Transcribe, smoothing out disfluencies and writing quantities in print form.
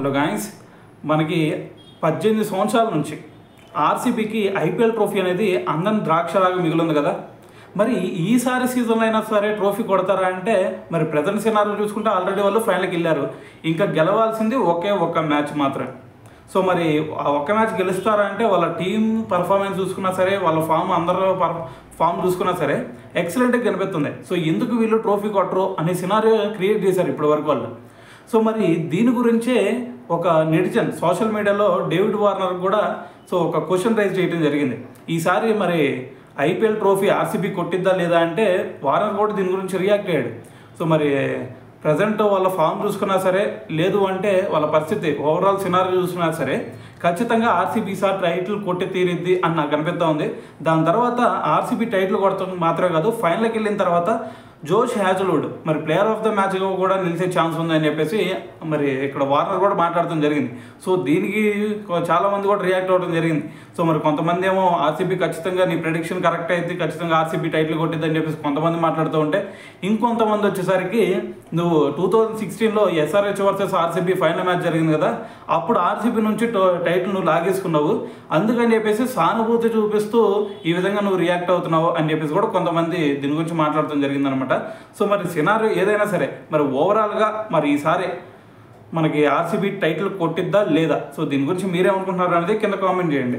Hello guys, మనకి 18 సంవత్సరాల నుంచి ఆర్సీబీకి ఐపీఎల్ ట్రోఫీ అనేది అందని ద్రాక్షలాగా మిగిలింది కదా. మరి ఈసారి సీజన్లో అయినా సరే ట్రోఫీ కొడతారా అంటే మరి ప్రజెంట్ సినారీలో చూసుకుంటే ఆల్రెడీ వాళ్ళు ఫైనల్కి వెళ్ళారు. ఇంకా గెలవాల్సింది ఒక్క మ్యాచ్ మాత్రమే. సో మరి ఆ ఒక్క మ్యాచ్ గెలుస్తారా అంటే వాళ్ళ టీం పర్ఫార్మెన్స్ చూసుకున్నా సరే, వాళ్ళ ఫామ్ అందరూ ఫామ్ చూసుకున్నా సరే ఎక్సలెంట్గా కనిపిస్తుంది. సో ఎందుకు వీళ్ళు ట్రోఫీ కొట్టరు అనే సినారియో క్రియేట్ చేశారు ఇప్పటి వరకు వాళ్ళు. సో మరి దీని గురించే ఒక నెటిజన్ సోషల్ మీడియాలో డేవిడ్ వార్నర్ కూడా ఒక క్వశ్చన్ రైజ్ చేయడం జరిగింది. ఈసారి మరి ఐపీఎల్ ట్రోఫీ ఆర్సీబీ కొట్టిద్దా లేదా అంటే వార్నర్ కూడా దీని గురించి రియాక్ట్ అయ్యాడు. సో మరి ప్రజెంట్ వాళ్ళ ఫామ్ చూసుకున్నా సరే, లేదు అంటే వాళ్ళ పరిస్థితి ఓవరాల్ సినారీ చూసుకున్నా సరే ఖచ్చితంగా ఆర్సీబీ ఈసారి టైటిల్ కొట్టి తీరిద్ది అని నాకు అనిపిస్తూ ఉంది. దాని తర్వాత ఆర్సీబీ టైటిల్ కొడతాం మాత్రమే కాదు, ఫైనల్కి వెళ్ళిన తర్వాత జోష్ హ్యాజల్వుడ్ మరి ప్లేయర్ ఆఫ్ ద మ్యాచ్గా కూడా నిలిచే ఛాన్స్ ఉందని చెప్పేసి మరి ఇక్కడ వార్నర్ కూడా మాట్లాడటం జరిగింది. సో దీనికి చాలామంది కూడా రియాక్ట్ అవ్వడం జరిగింది. సో మరి కొంతమంది ఏమో ఆర్సీబీ ఖచ్చితంగా నీ ప్రెడిక్షన్ కరెక్ట్ అయితే ఖచ్చితంగా ఆర్సీబీ టైటిల్ కొట్టిద్దని చెప్పేసి కొంతమంది మాట్లాడుతూ ఉంటే, ఇంకొంతమంది వచ్చేసరికి నువ్వు 2016లో SRH versus RCB final match జరిగింది కదా, అప్పుడు ఆర్సీబీ నుంచి టైటిల్ నువ్వు లాగేసుకున్నావు, అందుకని చెప్పేసి సానుభూతి చూపిస్తూ ఈ విధంగా నువ్వు రియాక్ట్ అవుతున్నావు అని చెప్పేసి కూడా కొంతమంది దీని గురించి మాట్లాడటం జరిగిందనమాట. సో మరి సినారియో ఏదైనా సరే మరి ఓవరాల్గా మరి ఈసారి మనకి ఆర్సీబీ టైటిల్ కొట్టిద్దా లేదా, సో దీని గురించి మీరేమనుకుంటున్నారు అనేది కింద కామెంట్ చేయండి.